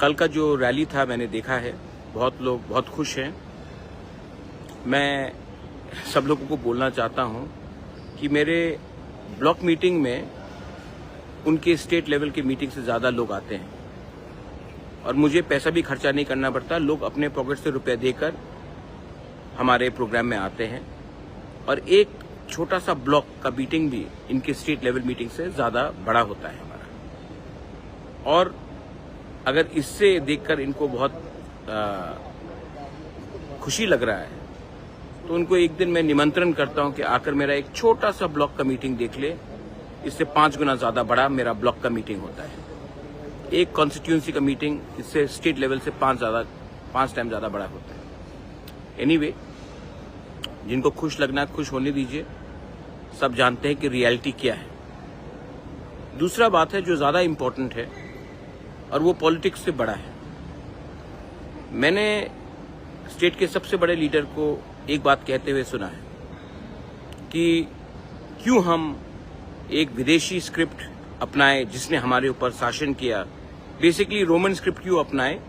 कल का जो रैली था मैंने देखा है, बहुत लोग बहुत खुश हैं। मैं सब लोगों को बोलना चाहता हूं कि मेरे ब्लॉक मीटिंग में उनके स्टेट लेवल की मीटिंग से ज़्यादा लोग आते हैं और मुझे पैसा भी खर्चा नहीं करना पड़ता। लोग अपने पॉकेट से रुपए देकर हमारे प्रोग्राम में आते हैं और एक छोटा सा ब्लॉक का मीटिंग भी इनके स्टेट लेवल मीटिंग से ज़्यादा बड़ा होता है हमारा। और अगर इससे देखकर इनको बहुत खुशी लग रहा है तो उनको एक दिन मैं निमंत्रण करता हूं कि आकर मेरा एक छोटा सा ब्लॉक का मीटिंग देख ले। इससे 5 गुना ज़्यादा बड़ा मेरा ब्लॉक का मीटिंग होता है। एक कॉन्स्टिट्यूंसी का मीटिंग इससे स्टेट लेवल से 5 टाइम ज़्यादा बड़ा होता है। एनीवे, जिनको खुश लगना है खुश होने दीजिए। सब जानते हैं कि रियलिटी क्या है। दूसरा बात है जो ज़्यादा इम्पोर्टेंट है और वो पॉलिटिक्स से बड़ा है। मैंने स्टेट के सबसे बड़े लीडर को एक बात कहते हुए सुना है कि क्यों हम एक विदेशी स्क्रिप्ट अपनाए जिसने हमारे ऊपर शासन किया, बेसिकली रोमन स्क्रिप्ट क्यों अपनाए,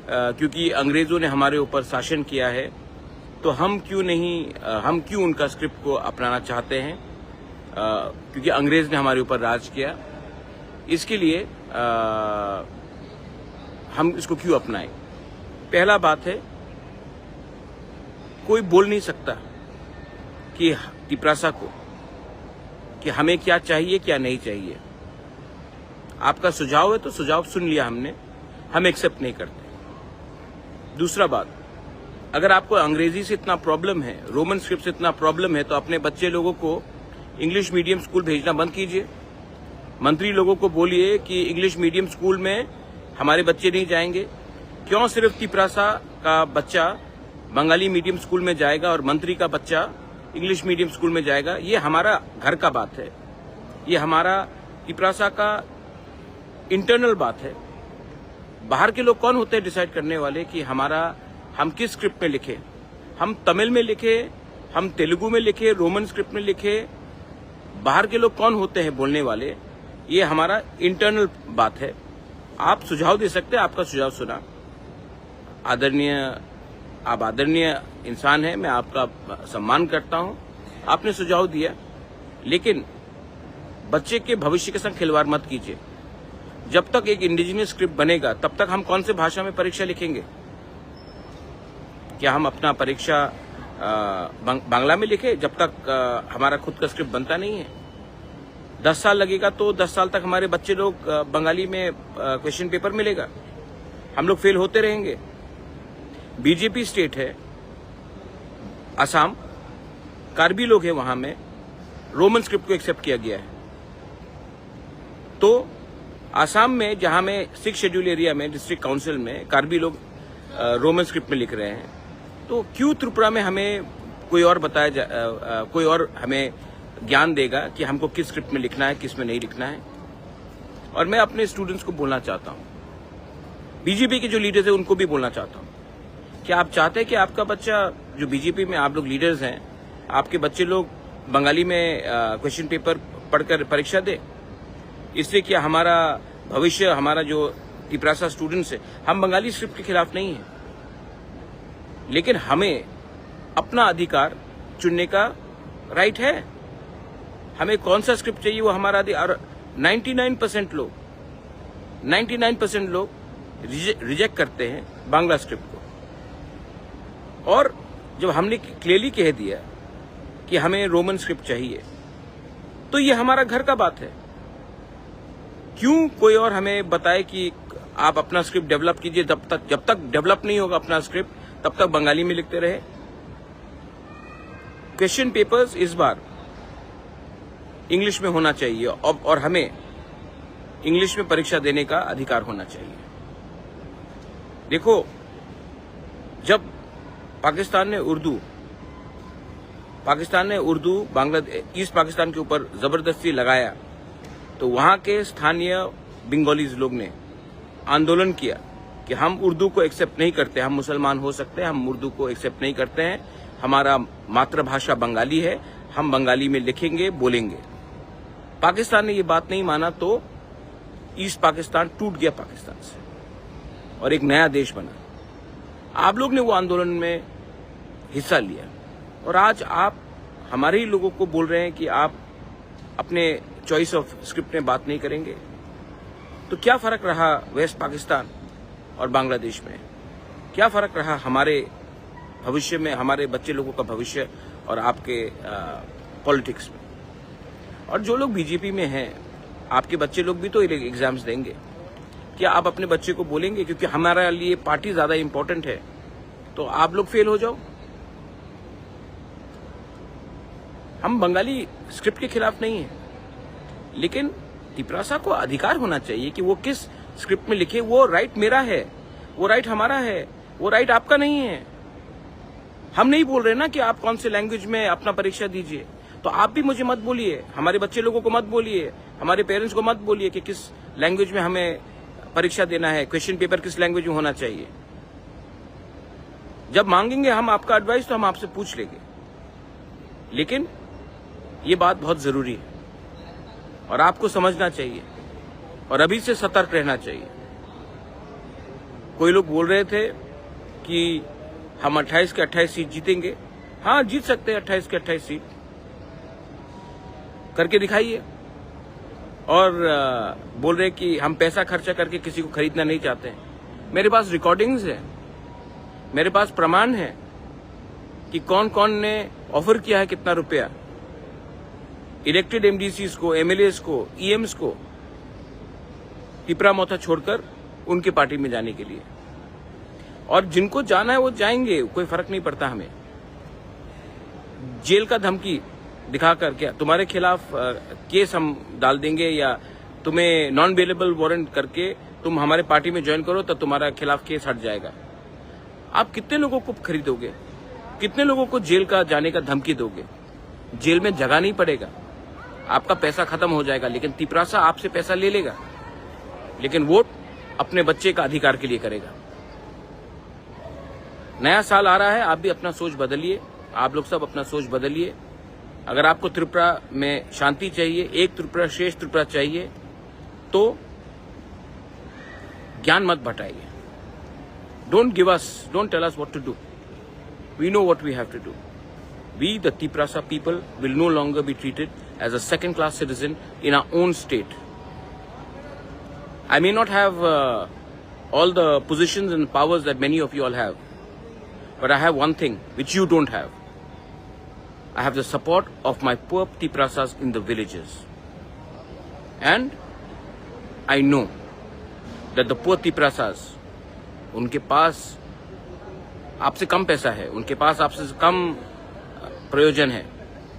क्योंकि अंग्रेजों ने हमारे ऊपर शासन किया है तो हम क्यों उनका स्क्रिप्ट को अपनाना चाहते हैं, क्योंकि अंग्रेज ने हमारे ऊपर राज किया। इसके लिए हम इसको क्यों अपनाएं। पहला बात है, कोई बोल नहीं सकता कि तिपरासा को कि हमें क्या चाहिए क्या नहीं चाहिए। आपका सुझाव है तो सुझाव सुन लिया हमने, हम एक्सेप्ट नहीं करते। दूसरा बात, अगर आपको अंग्रेजी से इतना प्रॉब्लम है, रोमन स्क्रिप्ट से इतना प्रॉब्लम है, तो अपने बच्चे लोगों को इंग्लिश मीडियम स्कूल भेजना बंद कीजिए। मंत्री लोगों को बोलिए कि इंग्लिश मीडियम स्कूल में हमारे बच्चे नहीं जाएंगे। क्यों सिर्फ तिपरासा का बच्चा बंगाली मीडियम स्कूल में जाएगा और मंत्री का बच्चा इंग्लिश मीडियम स्कूल में जाएगा? ये हमारा घर का बात है, ये हमारा तिपरासा का इंटरनल बात है। बाहर के लोग कौन होते हैं डिसाइड करने वाले कि हम किस स्क्रिप्ट में लिखें? हम तमिल में लिखे, हम तेलुगु में लिखे, रोमन स्क्रिप्ट में लिखे, बाहर के लोग कौन होते हैं बोलने वाले? ये हमारा इंटरनल बात है। आप सुझाव दे सकते हैं, आपका सुझाव सुना। आप आदरणीय इंसान हैं, मैं आपका सम्मान करता हूं। आपने सुझाव दिया, लेकिन बच्चे के भविष्य के संग खिलवाड़ मत कीजिए। जब तक एक इंडिजिनियस स्क्रिप्ट बनेगा तब तक हम कौन से भाषा में परीक्षा लिखेंगे? क्या हम अपना परीक्षा बांग्ला में लिखे जब तक हमारा खुद का स्क्रिप्ट बनता नहीं है? 10 साल लगेगा तो 10 साल तक हमारे बच्चे लोग बंगाली में क्वेश्चन पेपर मिलेगा, हम लोग फेल होते रहेंगे। बीजेपी स्टेट है असम, कार्बी लोग हैं वहां में, रोमन स्क्रिप्ट को एक्सेप्ट किया गया है। तो असम में जहां में 6 शेड्यूल एरिया में डिस्ट्रिक्ट काउंसिल में कार्बी लोग रोमन स्क्रिप्ट में लिख रहे हैं, तो क्यों त्रिपुरा में हमें कोई और हमें ज्ञान देगा कि हमको किस स्क्रिप्ट में लिखना है, किस में नहीं लिखना है? और मैं अपने स्टूडेंट्स को बोलना चाहता हूं, बीजेपी के जो लीडर्स हैं उनको भी बोलना चाहता हूं, क्या आप चाहते हैं कि आपका बच्चा, जो बीजेपी में आप लोग लीडर्स हैं, आपके बच्चे लोग बंगाली में क्वेश्चन पेपर पढ़कर परीक्षा दे? इससे क्या हमारा भविष्य, हमारा जो तिपरासा स्टूडेंट्स है, हम बंगाली स्क्रिप्ट के खिलाफ नहीं है, लेकिन हमें अपना अधिकार चुनने का राइट है। हमें कौन सा स्क्रिप्ट चाहिए वो हमारा अधिकार। 99% लोग रिजेक्ट करते हैं बांग्ला स्क्रिप्ट को। और जब हमने क्लियरली कह दिया कि हमें रोमन स्क्रिप्ट चाहिए, तो ये हमारा घर का बात है। क्यों कोई और हमें बताए कि आप अपना स्क्रिप्ट डेवलप कीजिए? जब तक डेवलप नहीं होगा अपना स्क्रिप्ट, तब तक बंगाली में लिखते रहे। क्वेश्चन पेपर्स इस बार इंग्लिश में होना चाहिए और हमें इंग्लिश में परीक्षा देने का अधिकार होना चाहिए। देखो, जब पाकिस्तान ने उर्दू बांग्लादेश, ईस्ट पाकिस्तान के ऊपर जबरदस्ती लगाया, तो वहां के स्थानीय बंगालीज लोग ने आंदोलन किया कि हम उर्दू को एक्सेप्ट नहीं करते। हम मुसलमान हो सकते हैं, हम उर्दू को एक्सेप्ट नहीं करते हैं, हमारा मातृभाषा बंगाली है, हम बंगाली में लिखेंगे, बोलेंगे। पाकिस्तान ने ये बात नहीं माना तो ईस्ट पाकिस्तान टूट गया पाकिस्तान से। और एक नया देश बना। आप लोग ने वो आंदोलन में हिस्सा लिया और आज आप हमारे ही लोगों को बोल रहे हैं कि आप अपने चॉइस ऑफ स्क्रिप्ट में बात नहीं करेंगे। तो क्या फर्क रहा वेस्ट पाकिस्तान और बांग्लादेश में? क्या फर्क रहा हमारे भविष्य में, हमारे बच्चे लोगों का भविष्य और आपके पॉलिटिक्स में? और जो लोग बीजेपी में हैं, आपके बच्चे लोग भी तो एग्जाम्स देंगे। क्या आप अपने बच्चे को बोलेंगे क्योंकि हमारे लिए पार्टी ज्यादा इंपॉर्टेंट है तो आप लोग फेल हो जाओ? हम बंगाली स्क्रिप्ट के खिलाफ नहीं है, लेकिन तिपरासा को अधिकार होना चाहिए कि वो किस स्क्रिप्ट में लिखे। वो राइट मेरा है, वो राइट हमारा है, वो राइट आपका नहीं है। हम नहीं बोल रहे ना कि आप कौन से लैंग्वेज में अपना परीक्षा दीजिए, तो आप भी मुझे मत बोलिए, हमारे बच्चे लोगों को मत बोलिए, हमारे पेरेंट्स को मत बोलिए कि किस लैंग्वेज में हमें परीक्षा देना है, क्वेश्चन पेपर किस लैंग्वेज में होना चाहिए। जब मांगेंगे हम आपका एडवाइस तो हम आपसे पूछ लेंगे, लेकिन ये बात बहुत जरूरी है और आपको समझना चाहिए और अभी से सतर्क रहना चाहिए। कोई लोग बोल रहे थे कि हम 28 के 28 सीट जीतेंगे। हाँ, जीत सकते हैं 28 के 28 सीट, करके दिखाइए। और बोल रहे कि हम पैसा खर्चा करके किसी को खरीदना नहीं चाहते हैं। मेरे पास रिकॉर्डिंग्स है, मेरे पास प्रमाण है कि कौन कौन ने ऑफर किया है कितना रुपया इलेक्टेड एमडीसीज को, एमएलएस को, ईएम्स को तिपरा मोथा छोड़कर उनकी पार्टी में जाने के लिए। और जिनको जाना है वो जाएंगे, कोई फर्क नहीं पड़ता हमें। जेल का धमकी दिखाकर क्या तुम्हारे खिलाफ केस हम डाल देंगे या तुम्हें नॉन बेलेबल वारंट करके तुम हमारे पार्टी में ज्वाइन करो तो तुम्हारा खिलाफ केस हट जाएगा। आप कितने लोगों को खरीदोगे? कितने लोगों को जेल का जाने का धमकी दोगे? जेल में जगह नहीं पड़ेगा, आपका पैसा खत्म हो जाएगा, लेकिन तिपरासा आपसे पैसा ले लेगा, लेकिन वोट अपने बच्चे का अधिकार के लिए करेगा। नया साल आ रहा है, आप भी अपना सोच बदलिए, आप लोग सब अपना सोच बदलिए। अगर आपको त्रिपुरा में शांति चाहिए, एक त्रिपुरा श्रेष्ठ त्रिपुरा चाहिए, तो ज्ञान मत बटाइए। Don't tell us what to do, we know what we have to do. We, the Tiprasa people, will no longer be treated as a second-class citizen in our own state. I may not have all the positions and powers that many of you all have, but I have one thing which you don't have. I have the support of my poor Tiprasas in the villages. And I know that the poor Tiprasas, उनके पास आपसे कम पैसा है, उनके पास आपसे कम प्रयोजन है,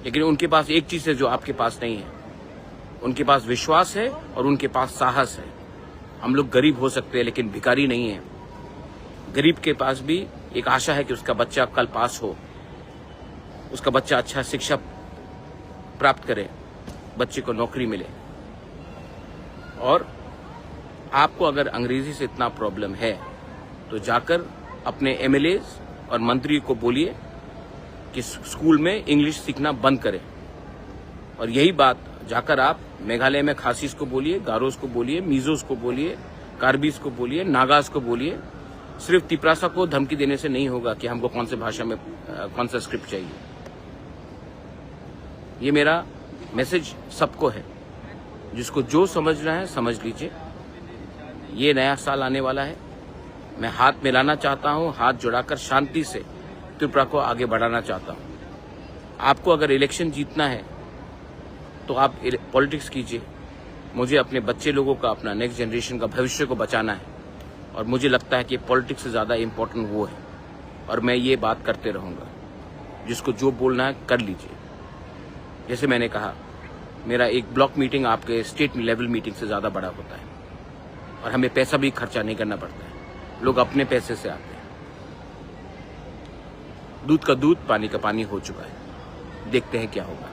लेकिन उनके पास एक चीज है जो आपके पास नहीं है। उनके पास विश्वास है और उनके पास साहस है। हम लोग गरीब हो सकते हैं लेकिन भिखारी नहीं है। गरीब के पास भी एक आशा है कि उसका बच्चा कल पास हो, उसका बच्चा अच्छा शिक्षा प्राप्त करे, बच्चे को नौकरी मिले। और आपको अगर अंग्रेजी से इतना प्रॉब्लम है तो जाकर अपने एमएलएज और मंत्री को बोलिए कि स्कूल में इंग्लिश सीखना बंद करें। और यही बात जाकर आप मेघालय में खासीस को बोलिए, गारोस को बोलिए, मिजोस को बोलिए, कार्बीस को बोलिए, नागास को बोलिए। सिर्फ तिपरासा को धमकी देने से नहीं होगा कि हमको कौन से भाषा में कौन सा स्क्रिप्ट चाहिए। ये मेरा मैसेज सबको है, जिसको जो समझना है समझ लीजिए। ये नया साल आने वाला है, मैं हाथ मिलाना चाहता हूँ, हाथ जुड़ाकर शांति से त्रिपुरा को आगे बढ़ाना चाहता हूँ। आपको अगर इलेक्शन जीतना है तो आप पॉलिटिक्स कीजिए। मुझे अपने बच्चे लोगों का, अपना नेक्स्ट जनरेशन का भविष्य को बचाना है और मुझे लगता है कि पॉलिटिक्स से ज़्यादा इम्पोर्टेंट वो है और मैं ये बात करते रहूँगा। जिसको जो बोलना है कर लीजिए। जैसे मैंने कहा, मेरा एक ब्लॉक मीटिंग आपके स्टेट लेवल मीटिंग से ज़्यादा बड़ा होता है और हमें पैसा भी खर्चा नहीं करना पड़ता है। लोग अपने पैसे से आते हैं। दूध का दूध, पानी का पानी हो चुका है। देखते हैं क्या होगा।